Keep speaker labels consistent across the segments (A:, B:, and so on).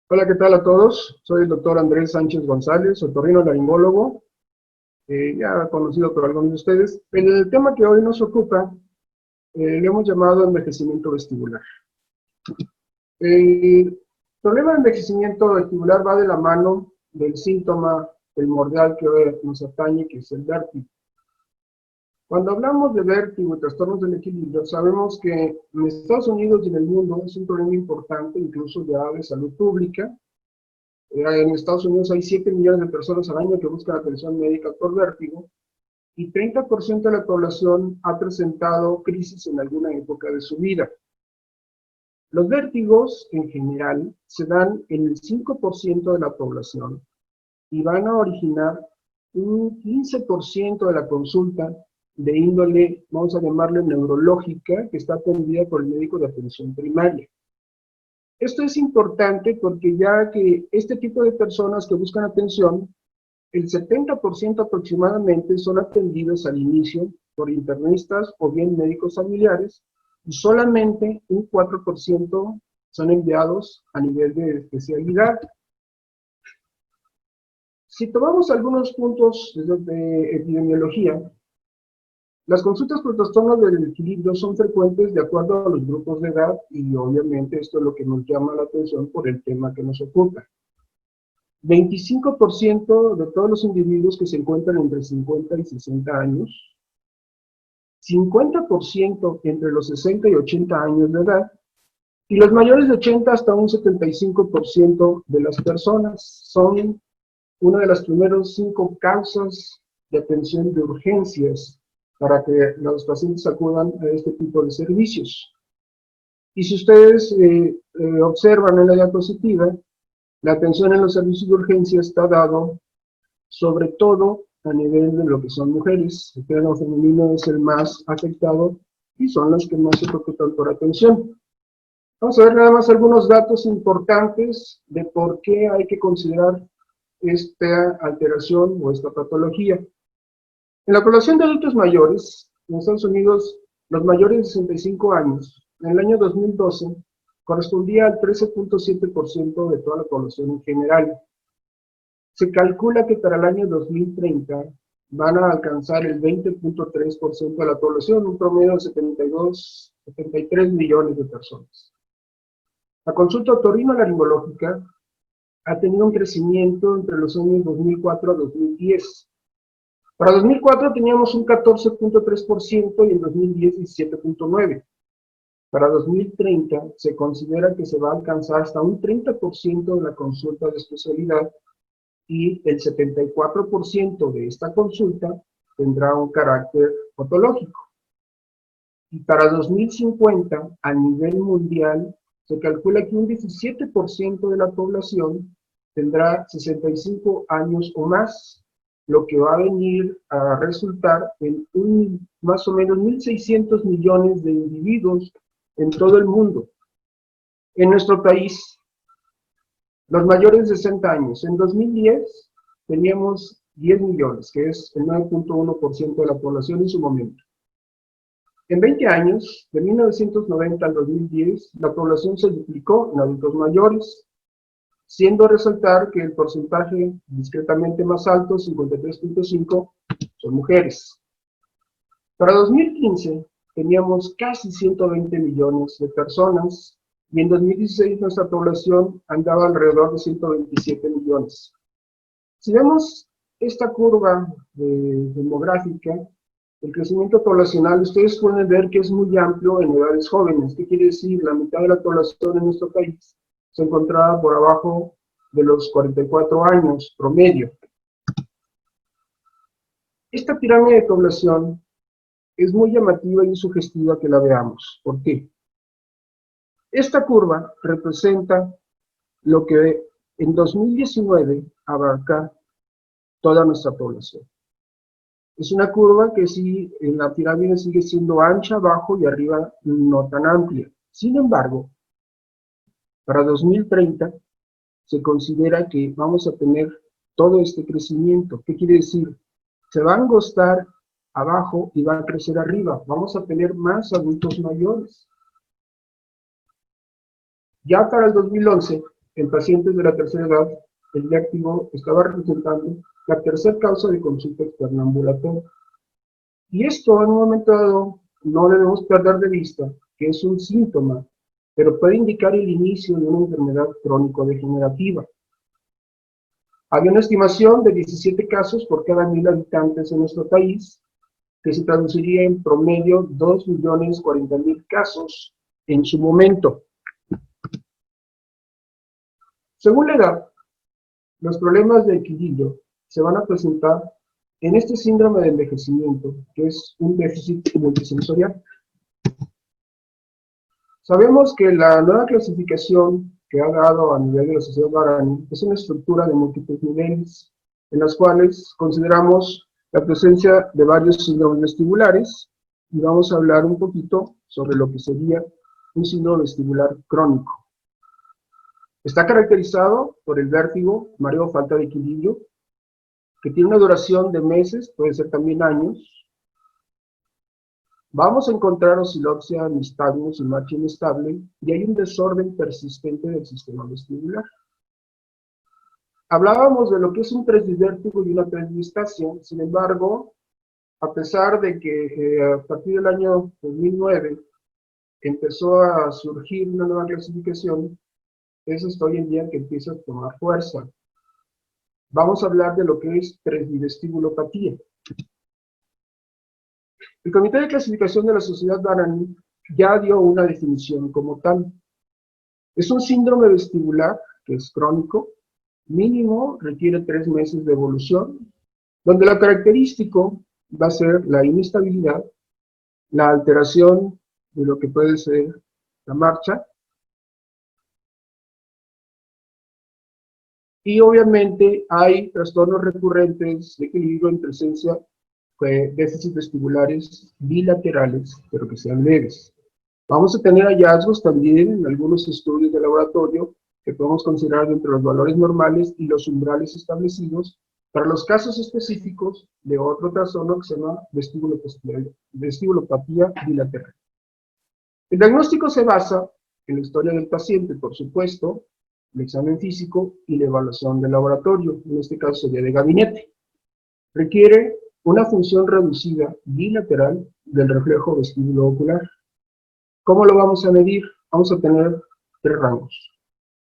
A: Hola, ¿qué tal a todos? Soy el doctor Andrés Sánchez González, otorrinolaringólogo, ya conocido por algunos de ustedes. El tema que hoy nos ocupa le hemos llamado envejecimiento vestibular. El problema de envejecimiento vestibular va de la mano del síntoma primordial que hoy nos atañe, que es el vértigo. Cuando hablamos de vértigo y trastornos del equilibrio, sabemos que en Estados Unidos y en el mundo es un problema importante, incluso ya de salud pública. En Estados Unidos hay 7 millones de personas al año que buscan atención médica por vértigo y 30% de la población ha presentado crisis en alguna época de su vida. Los vértigos, en general, se dan en el 5% de la población y van a originar un 15% de la consulta de índole, vamos a llamarle neurológica, que está atendida por el médico de atención primaria. Esto es importante porque ya que este tipo de personas que buscan atención, el 70% aproximadamente son atendidos al inicio por internistas o bien médicos familiares, y solamente un 4% son enviados a nivel de especialidad. Si tomamos algunos puntos de epidemiología, las consultas por trastornos del equilibrio son frecuentes de acuerdo a los grupos de edad y obviamente esto es lo que nos llama la atención por el tema que nos ocupa. 25% de todos los individuos que se encuentran entre 50 y 60 años, 50% entre los 60 y 80 años de edad, y los mayores de 80 hasta un 75% de las personas son una de las primeras 5 causas de atención de urgencias para que los pacientes acudan a este tipo de servicios. Y si ustedes observan en la diapositiva, la atención en los servicios de urgencia está dado sobre todo a nivel de lo que son mujeres. El género femenino es el más afectado y son las que más se preocupan por atención. Vamos a ver nada más algunos datos importantes de por qué hay que considerar esta alteración o esta patología. En la población de adultos mayores, en Estados Unidos, los mayores de 65 años, en el año 2012, correspondía al 13.7% de toda la población en general. Se calcula que para el año 2030 van a alcanzar el 20.3% de la población, un promedio de 73 millones de personas. La consulta otorrinolaringológica ha tenido un crecimiento entre los años 2004 a 2010. Para 2004 teníamos un 14.3% y en 2010 17.9%. Para 2030 se considera que se va a alcanzar hasta un 30% de la consulta de especialidad y el 74% de esta consulta tendrá un carácter patológico. Y para 2050, a nivel mundial, se calcula que un 17% de la población tendrá 65 años o más, lo que va a venir a resultar en más o menos 1.600 millones de individuos en todo el mundo. En nuestro país, los mayores de 60 años, en 2010 teníamos 10 millones, que es el 9.1% de la población en su momento. En 20 años, de 1990 al 2010, la población se duplicó en adultos mayores, siendo resaltar que el porcentaje discretamente más alto, 53.5%, son mujeres. Para 2015 teníamos casi 120 millones de personas y en 2016 nuestra población andaba alrededor de 127 millones. Si vemos esta curva demográfica, el crecimiento poblacional, ustedes pueden ver que es muy amplio en edades jóvenes. ¿Qué quiere decir? La mitad de la población en nuestro país se encontraba por abajo de los 44 años promedio. Esta pirámide de población es muy llamativa y sugestiva que la veamos. ¿Por qué? Esta curva representa lo que en 2019 abarca toda nuestra población. Es una curva que sí, en la pirámide sigue siendo ancha abajo y arriba no tan amplia. Sin embargo, para 2030 se considera que vamos a tener todo este crecimiento. ¿Qué quiere decir? Se va a angostar abajo y va a crecer arriba. Vamos a tener más adultos mayores. Ya para el 2011 En pacientes de la tercera edad, el vértigo estaba representando la tercera causa de consulta externa ambulatoria. Y esto, en un momento dado, no debemos perder de vista que es un síntoma, pero puede indicar el inicio de una enfermedad crónico-degenerativa. Había una estimación de 17 casos por cada 1000 habitantes en nuestro país, que se traduciría en promedio 2.040.000 casos en su momento. Según la edad, los problemas de equilibrio se van a presentar en este síndrome de envejecimiento, que es un déficit multisensorial. Sabemos que la nueva clasificación que ha dado a nivel de la Sociedad Guaraní es una estructura de múltiples niveles, en las cuales consideramos la presencia de varios síndromes vestibulares, y vamos a hablar un poquito sobre lo que sería un síndrome vestibular crónico. Está caracterizado por el vértigo, mareo o falta de equilibrio, que tiene una duración de meses, puede ser también años. Vamos a encontrar osiloxia, nistagmus y marcha inestable, y hay un desorden persistente del sistema vestibular. Hablábamos de lo que es un presbivértigo y una presbistasia. Sin embargo, a pesar de que a partir del año 2009 empezó a surgir una nueva clasificación, es hasta hoy en día que empieza a tomar fuerza. Vamos a hablar de lo que es presbivestibulopatía. El Comité de Clasificación de la Sociedad Guaraní ya dio una definición como tal. Es un síndrome vestibular que es crónico, mínimo requiere 3 meses de evolución, donde lo característico va a ser la inestabilidad, la alteración de lo que puede ser la marcha, y obviamente hay trastornos recurrentes de equilibrio en presencia de déficits vestibulares bilaterales, pero que sean leves. Vamos a tener hallazgos también en algunos estudios de laboratorio que podemos considerar entre los valores normales y los umbrales establecidos para los casos específicos de otro trastorno que se llama vestibulopatía bilateral. El diagnóstico se basa en la historia del paciente, por supuesto, el examen físico y la evaluación del laboratorio, en este caso sería de gabinete. Requiere una función reducida bilateral del reflejo vestíbulo-ocular. ¿Cómo lo vamos a medir? Vamos a tener 3 rangos.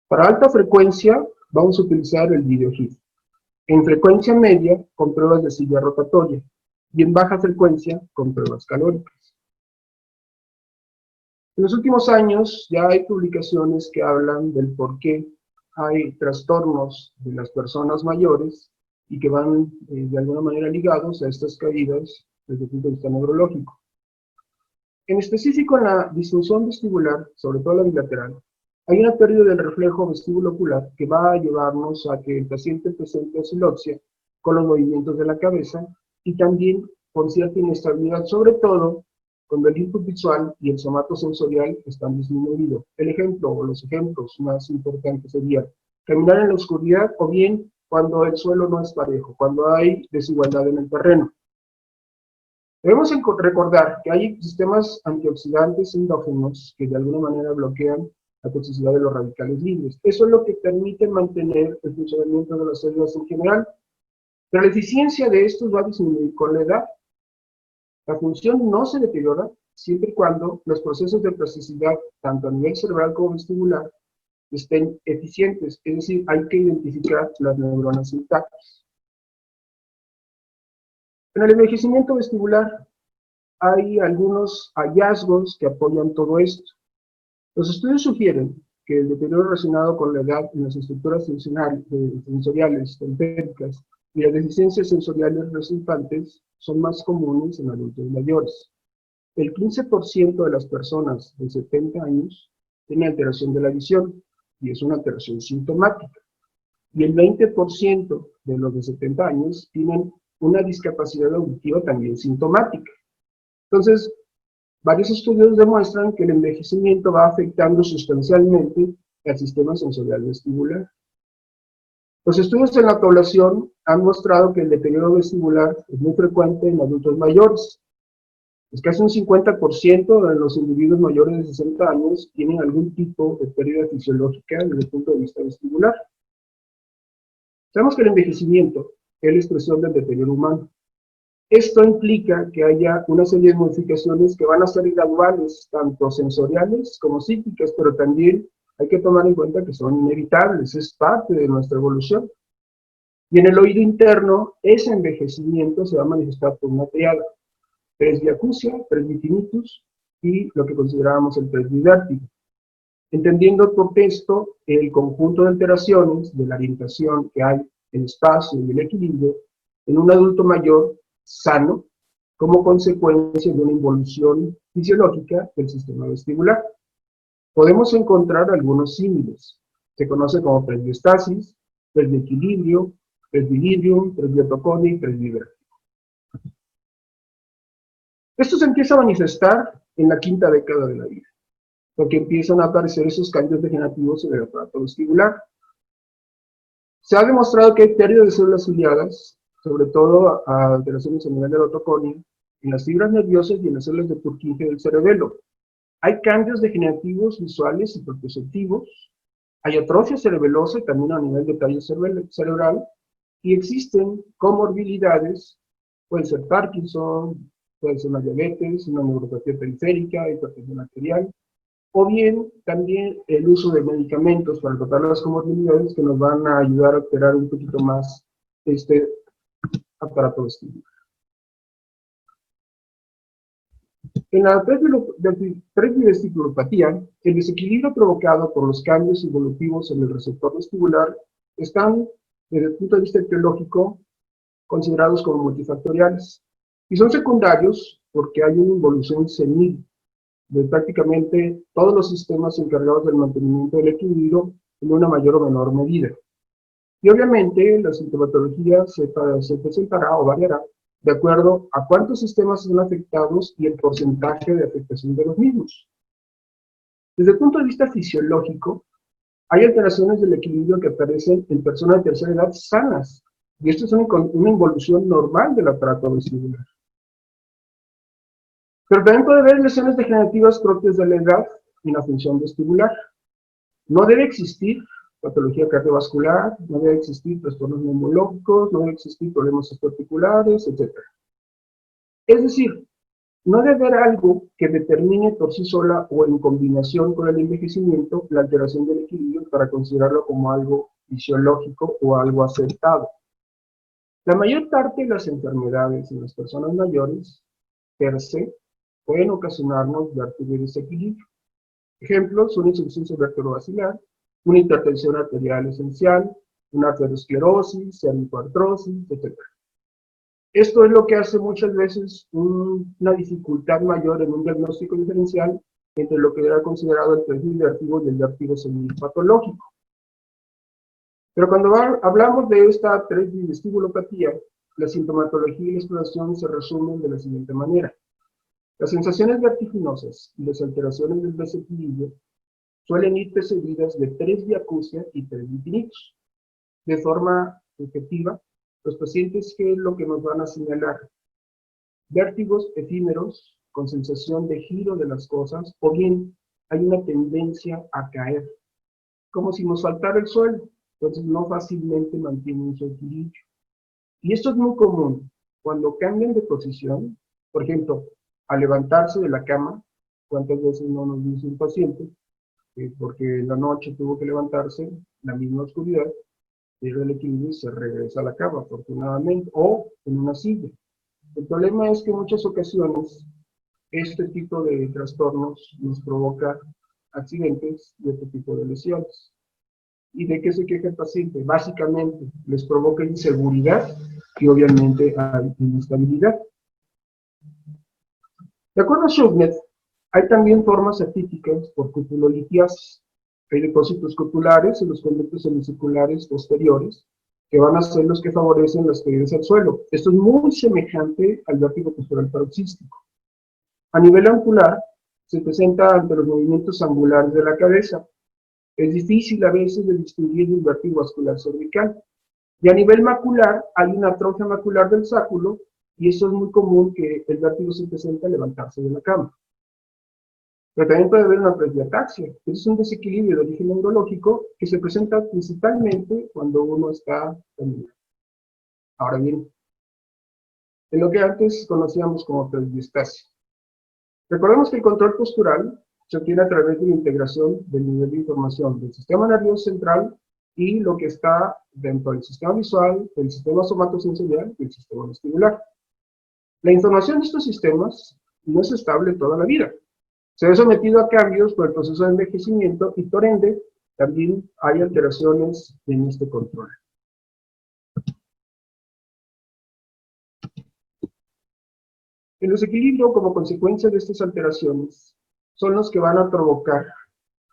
A: Para alta frecuencia vamos a utilizar el video-HIF. En frecuencia media con pruebas de silla rotatoria y en baja frecuencia con pruebas calóricas. En los últimos años ya hay publicaciones que hablan del por qué hay trastornos de las personas mayores y que van de alguna manera ligados a estas caídas desde el punto de vista neurológico. En específico, en la disfunción vestibular, sobre todo la bilateral, hay una pérdida del reflejo vestíbulo-ocular que va a llevarnos a que el paciente presente osiloxia con los movimientos de la cabeza y también con cierta inestabilidad, sobre todo cuando el input visual y el somatosensorial están disminuidos. El ejemplo o los ejemplos más importantes serían caminar en la oscuridad o bien cuando el suelo no es parejo, cuando hay desigualdad en el terreno. Debemos recordar que hay sistemas antioxidantes endógenos que de alguna manera bloquean la toxicidad de los radicales libres. Eso es lo que permite mantener el funcionamiento de las células en general. Pero la eficiencia de estos va a disminuir con la edad. La función no se deteriora siempre y cuando los procesos de plasticidad, tanto a nivel cerebral como vestibular, estén eficientes. Es decir, hay que identificar las neuronas intactas. En el envejecimiento vestibular hay algunos hallazgos que apoyan todo esto. Los estudios sugieren que el deterioro relacionado con la edad en las estructuras sensoriales, periféricas, y las deficiencias sensoriales resultantes son más comunes en adultos mayores. El 15% de las personas de 70 años tiene alteración de la visión, y es una alteración sintomática. Y el 20% de los de 70 años tienen una discapacidad auditiva también sintomática. Entonces, varios estudios demuestran que el envejecimiento va afectando sustancialmente al sistema sensorial vestibular. Los estudios en la población han mostrado que el deterioro vestibular es muy frecuente en adultos mayores. Es casi un 50% de los individuos mayores de 60 años tienen algún tipo de pérdida fisiológica desde el punto de vista vestibular. Sabemos que el envejecimiento es la expresión del deterioro humano. Esto implica que haya una serie de modificaciones que van a ser graduales, tanto sensoriales como psíquicas, pero también hay que tomar en cuenta que son inevitables, es parte de nuestra evolución. Y en el oído interno, ese envejecimiento se va a manifestar por una triada: presbiacusia, presbitinitus y lo que considerábamos el presbivértigo. Entendiendo por esto el conjunto de alteraciones de la orientación que hay, el espacio y el equilibrio en un adulto mayor sano como consecuencia de una involución fisiológica del sistema vestibular. Podemos encontrar algunos símiles. Se conoce como presbiostasis, presbiequilibrio, presbilibrium, presbiotoconia y presbivértigo. Esto se empieza a manifestar en la quinta década de la vida, porque empiezan a aparecer esos cambios degenerativos en el aparato vestibular. Se ha demostrado que hay pérdida de células ciliadas, sobre todo a alteraciones a nivel de la otoconia, en las fibras nerviosas y en las células de Purkinje del cerebelo. Hay cambios degenerativos visuales y propioceptivos, hay atrofia cerebelosa también a nivel de tallo cerebral, y existen comorbilidades, puede ser Parkinson, puede ser una diabetes, una neuropatía periférica, hipertensión arterial, o bien también el uso de medicamentos para tratar las comorbilidades que nos van a ayudar a alterar un poquito más este aparato vestibular. En la presbivestibulopatía, el desequilibrio provocado por los cambios evolutivos en el receptor vestibular están, desde el punto de vista etiológico, considerados como multifactoriales, y son secundarios porque hay una involución senil de prácticamente todos los sistemas encargados del mantenimiento del equilibrio en una mayor o menor medida. Y obviamente la sintomatología se presentará o variará de acuerdo a cuántos sistemas son afectados y el porcentaje de afectación de los mismos. Desde el punto de vista fisiológico, hay alteraciones del equilibrio que aparecen en personas de tercera edad sanas, y esto es una involución normal del aparato vestibular. Pero también puede haber lesiones degenerativas propias de la edad y la función vestibular. No debe existir patología cardiovascular, no debe existir trastornos neumológicos, no debe existir problemas articulares, etc. Es decir, no debe haber algo que determine por sí sola o en combinación con el envejecimiento la alteración del equilibrio para considerarlo como algo fisiológico o algo aceptado. La mayor parte de las enfermedades en las personas mayores, per se, pueden ocasionarnos vértigo y desequilibrio. Ejemplos: una insuficiencia vertebrovascular, una hipertensión arterial esencial, una arteriosclerosis, cervicoartrosis, etc. Esto es lo que hace muchas veces una dificultad mayor en un diagnóstico diferencial entre lo que era considerado el presbivértigo y el vértigo semipatológico. Pero cuando hablamos de esta presbivestibulopatía, la sintomatología y la exploración se resumen de la siguiente manera. Las sensaciones vertiginosas y las alteraciones del desequilibrio suelen ir precedidas de presbiacusia y presbitinitus. De forma objetiva, los pacientes, ¿qué es lo que nos van a señalar? Vértigos efímeros con sensación de giro de las cosas, o bien hay una tendencia a caer, como si nos faltara el suelo, entonces no fácilmente mantienen su equilibrio. Y esto es muy común cuando cambian de posición, por ejemplo, al levantarse de la cama. ¿Cuántas veces no nos dice un paciente que porque en la noche tuvo que levantarse en la misma oscuridad, pierde el equilibrio y se regresa a la cama, afortunadamente, o en una silla? El problema es que en muchas ocasiones este tipo de trastornos nos provoca accidentes y este tipo de lesiones. ¿Y de qué se queja el paciente? Básicamente, les provoca inseguridad y obviamente hay inestabilidad. De acuerdo a Schubnet, hay también formas atípicas por cupulolitiasis. Hay depósitos cupulares en los conductos semicirculares posteriores que van a ser los que favorecen las caídas al suelo. Esto es muy semejante al vértigo postural paroxístico. A nivel angular, se presenta ante los movimientos angulares de la cabeza. Es difícil a veces de distinguir el vértigo vascular cervical. Y a nivel macular, hay una atrofia macular del sáculo y eso es muy común que el vértigo se presente al levantarse de la cama. Pero también puede haber una presbiataxia, que es un desequilibrio de origen neurológico que se presenta principalmente cuando uno está caminando. Ahora bien, en lo que antes conocíamos como presbiestasia. Recordemos que el control postural se obtiene a través de la integración del nivel de información del sistema nervioso central y lo que está dentro del sistema visual, del sistema somatosensorial y del sistema vestibular. La información de estos sistemas no es estable toda la vida. Se ve sometido a cambios por el proceso de envejecimiento y por ende también hay alteraciones en este control. El desequilibrio como consecuencia de estas alteraciones son los que van a provocar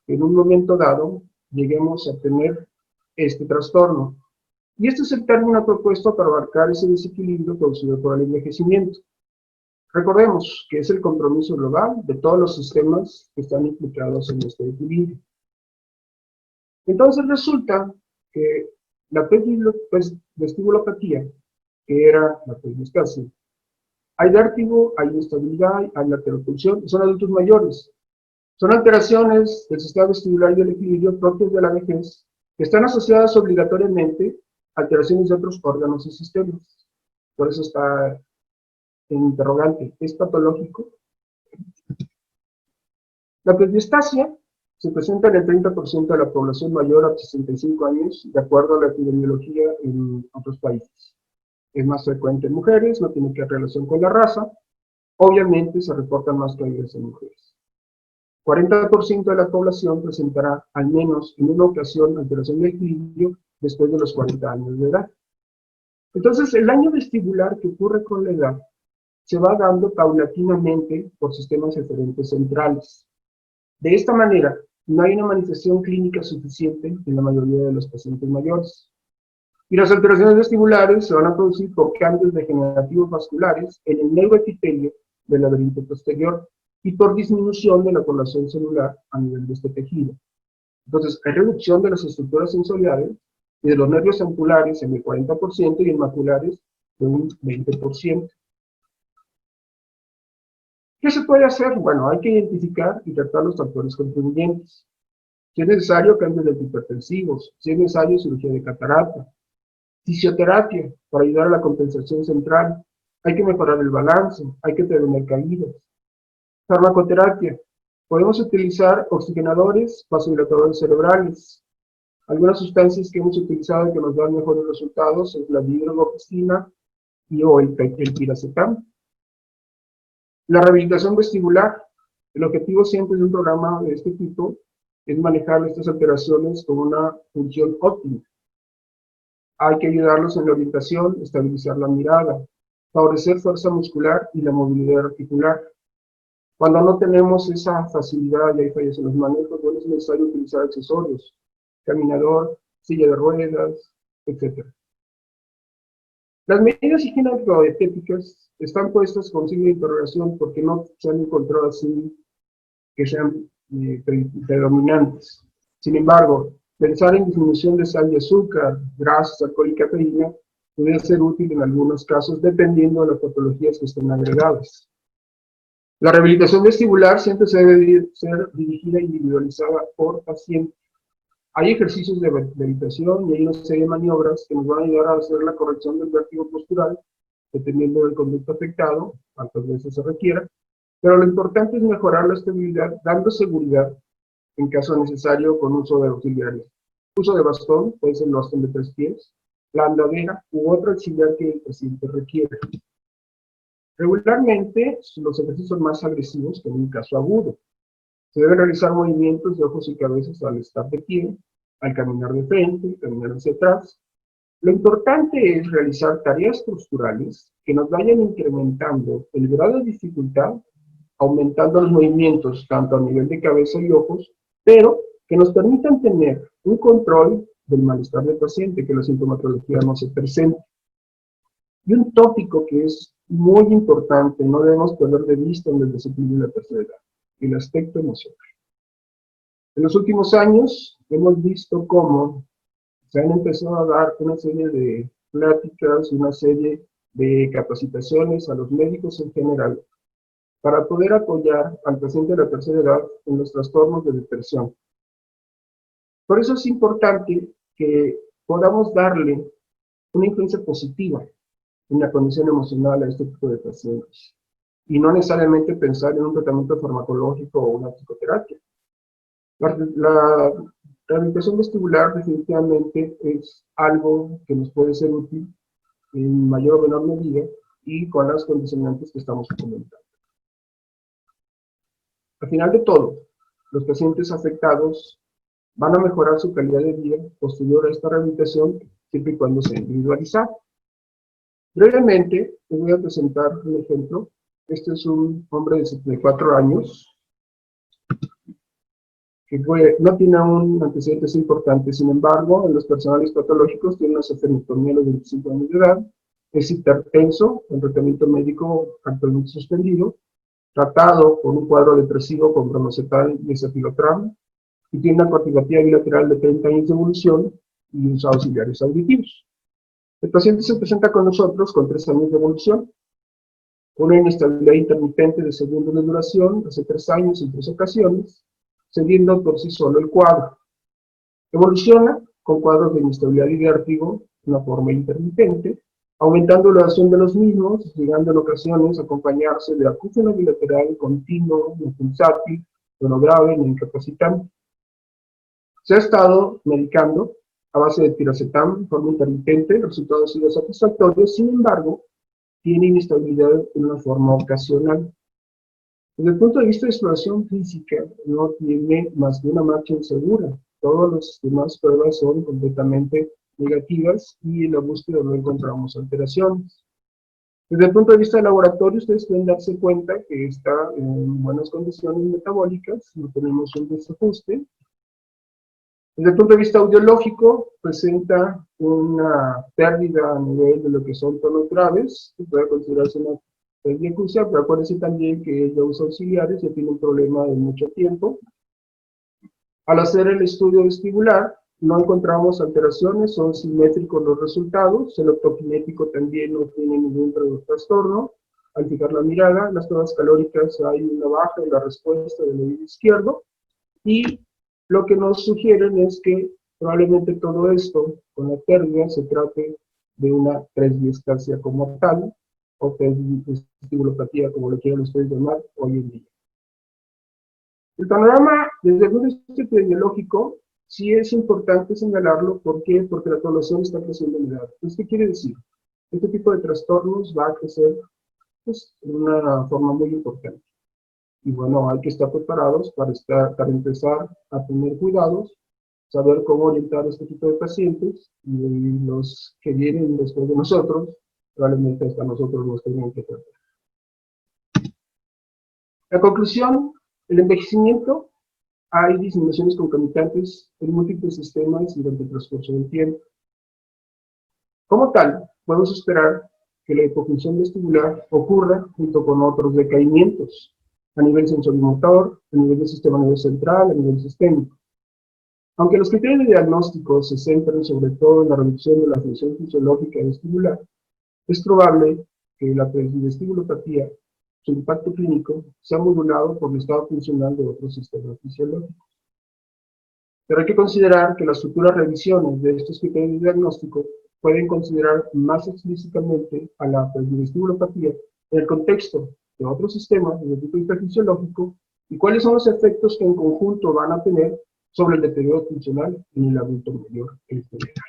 A: que en un momento dado lleguemos a tener este trastorno. Y este es el término propuesto para abarcar ese desequilibrio producido por el envejecimiento. Recordemos que es el compromiso global de todos los sistemas que están implicados en este equilibrio. Entonces resulta que la vestibulopatía, que era la presbiestasia, hay vértigo, hay inestabilidad, hay lateralpulsión, son adultos mayores. Son alteraciones del sistema vestibular y del equilibrio propios de la vejez, que están asociadas obligatoriamente a alteraciones de otros órganos y sistemas. Por eso está en interrogante, ¿es patológico? La presbiestasia se presenta en el 30% de la población mayor a 65 años, de acuerdo a la epidemiología en otros países. Es más frecuente en mujeres, no tiene que ver relación con la raza. Obviamente se reportan más caídas en mujeres. 40% de la población presentará al menos en una ocasión alteración de equilibrio después de los 40 años de edad. Entonces, el daño vestibular que ocurre con la edad se va dando paulatinamente por sistemas eferentes centrales. De esta manera, no hay una manifestación clínica suficiente en la mayoría de los pacientes mayores. Y las alteraciones vestibulares se van a producir por cambios degenerativos vasculares en el neuroepitelio del laberinto posterior y por disminución de la población celular a nivel de este tejido. Entonces, hay reducción de las estructuras sensoriales y de los nervios oculares en el 40% y en maculares de un 20%. ¿Qué se puede hacer? Bueno, hay que identificar y tratar los factores contribuyentes. Si es necesario, cambios antihipertensivos. Si es necesario, cirugía de catarata. Fisioterapia para ayudar a la compensación central. Hay que mejorar el balance. Hay que prevenir caídas. Farmacoterapia. Podemos utilizar oxigenadores, vasodilatadores cerebrales. Algunas sustancias que hemos utilizado y que nos dan mejores resultados es la dihidroxapina y o el piracetam. La rehabilitación vestibular. El objetivo siempre de un programa de este tipo es manejar estas alteraciones con una función óptima. Hay que ayudarlos en la orientación, estabilizar la mirada, favorecer fuerza muscular y la movilidad articular. Cuando no tenemos esa facilidad y hay fallas en los manejos, bueno, es necesario utilizar accesorios, caminador, silla de ruedas, etc. Las medidas higiénico-dietéticas están puestas con signo de interrogación porque no se han encontrado así que sean predominantes. Sin embargo, pensar en disminución de sal y azúcar, grasas, alcohol y cafeína puede ser útil en algunos casos dependiendo de las patologías que estén agregadas. La rehabilitación vestibular siempre se debe ser dirigida e individualizada por paciente. Hay ejercicios de meditación y hay una serie de maniobras que nos van a ayudar a hacer la corrección del vértigo postural, dependiendo del conducto afectado, cuántas veces se requiera, pero lo importante es mejorar la estabilidad, dando seguridad en caso necesario con uso de auxiliares. Uso de bastón, puede ser el bastón de 3 pies, la andadera u otro auxiliar que el paciente requiera. Regularmente, los ejercicios son más agresivos que en un caso agudo. Se deben realizar movimientos de ojos y cabezas al estar de pie, al caminar de frente, caminar hacia atrás. Lo importante es realizar tareas posturales que nos vayan incrementando el grado de dificultad, aumentando los movimientos tanto a nivel de cabeza y ojos, pero que nos permitan tener un control del malestar del paciente, que la sintomatología no se presente. Y un tópico que es muy importante, no debemos perder de vista en el desequilibrio de la tercera edad, el aspecto emocional. En los últimos años hemos visto cómo se han empezado a dar una serie de pláticas, una serie de capacitaciones a los médicos en general para poder apoyar al paciente de la tercera edad en los trastornos de depresión. Por eso es importante que podamos darle una influencia positiva en la condición emocional a este tipo de pacientes, y no necesariamente pensar en un tratamiento farmacológico o una psicoterapia. La rehabilitación vestibular definitivamente es algo que nos puede ser útil en mayor o menor medida y con las condicionantes que estamos comentando. Al final de todo, los pacientes afectados van a mejorar su calidad de vida posterior a esta rehabilitación, siempre y cuando sea individualizada. Brevemente, les voy a presentar un ejemplo. Este es un hombre de 74 años, que no tiene un antecedentes importante. Sin embargo, en los personales patológicos tiene una sofrenitomía a los 25 años de edad, es hipertenso, con tratamiento médico actualmente suspendido, tratado por un cuadro depresivo con bromocetal y escitalopram, y tiene una cardiopatía bilateral de 30 años de evolución y unos auxiliares auditivos. El paciente se presenta con nosotros con 3 años de evolución, una inestabilidad intermitente de segundos de duración, hace 3 años en 3 ocasiones, siguiendo por sí solo el cuadro. Evoluciona con cuadros de inestabilidad y vértigo de una forma intermitente, aumentando la duración de los mismos, llegando en ocasiones a acompañarse de acúfeno bilateral continuo, no pulsátil, no grave, no incapacitante. Se ha estado medicando a base de tiracetam de forma intermitente, el resultado ha sido satisfactorio, sin embargo, tiene inestabilidad en una forma ocasional. Desde el punto de vista de exploración física, no tiene más que una marcha insegura. Todas las demás pruebas son completamente negativas y en la búsqueda no encontramos alteraciones. Desde el punto de vista de laboratorio, ustedes pueden darse cuenta que está en buenas condiciones metabólicas, no tenemos un desajuste. Desde el punto de vista audiológico, presenta una pérdida a nivel de lo que son tonos graves, que puede considerarse una pérdida crucial, pero acuérdense también que ella usa auxiliares y tiene un problema de mucho tiempo. Al hacer el estudio vestibular, no encontramos alteraciones, son simétricos los resultados, el optokinético también no tiene ningún trastorno. Al fijar la mirada, las pruebas calóricas hay una baja en la respuesta del oído izquierdo, y lo que nos sugieren es que probablemente todo esto, con la pérdida, se trate de una presbiescasia como tal, o presbistibulopatía, como lo quieran ustedes llamar hoy en día. El panorama, desde el punto de vista epidemiológico, sí es importante señalarlo. ¿Por qué? Porque la población está creciendo en edad. ¿Esto qué quiere decir? Este tipo de trastornos va a crecer pues, de una forma muy importante. Y bueno, hay que estar preparados para empezar a tener cuidados, saber cómo orientar a este tipo de pacientes, y los que vienen después de nosotros, probablemente hasta nosotros nos tengan que tratar. La conclusión, el envejecimiento, hay disminuciones concomitantes en múltiples sistemas durante el transcurso del tiempo. Como tal, podemos esperar que la hipofunción vestibular ocurra junto con otros decaimientos a nivel sensorimotor, a nivel del sistema nervioso central, a nivel sistémico. Aunque los criterios de diagnóstico se centran sobre todo en la reducción de la función fisiológica vestibular, es probable que la presbivestibulopatía, su impacto clínico, sea modulado por el estado funcional de otros sistemas fisiológicos. Pero hay que considerar que las futuras revisiones de estos criterios de diagnóstico pueden considerar más explícitamente a la presbivestibulopatía en el contexto de otros sistemas desde el punto de vista fisiológico y cuáles son los efectos que en conjunto van a tener sobre el deterioro funcional en el adulto mayor en general.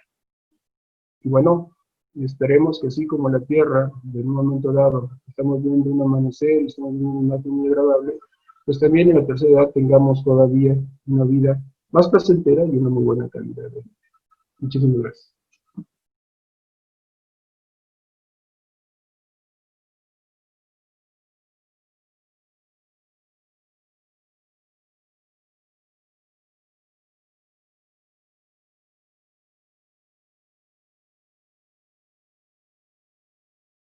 A: Y bueno, esperemos que así como la Tierra, en un momento dado, estamos viendo un amanecer, estamos viendo un imagen muy agradable, pues también en la tercera edad tengamos todavía una vida más placentera y una muy buena calidad de vida. Muchísimas gracias.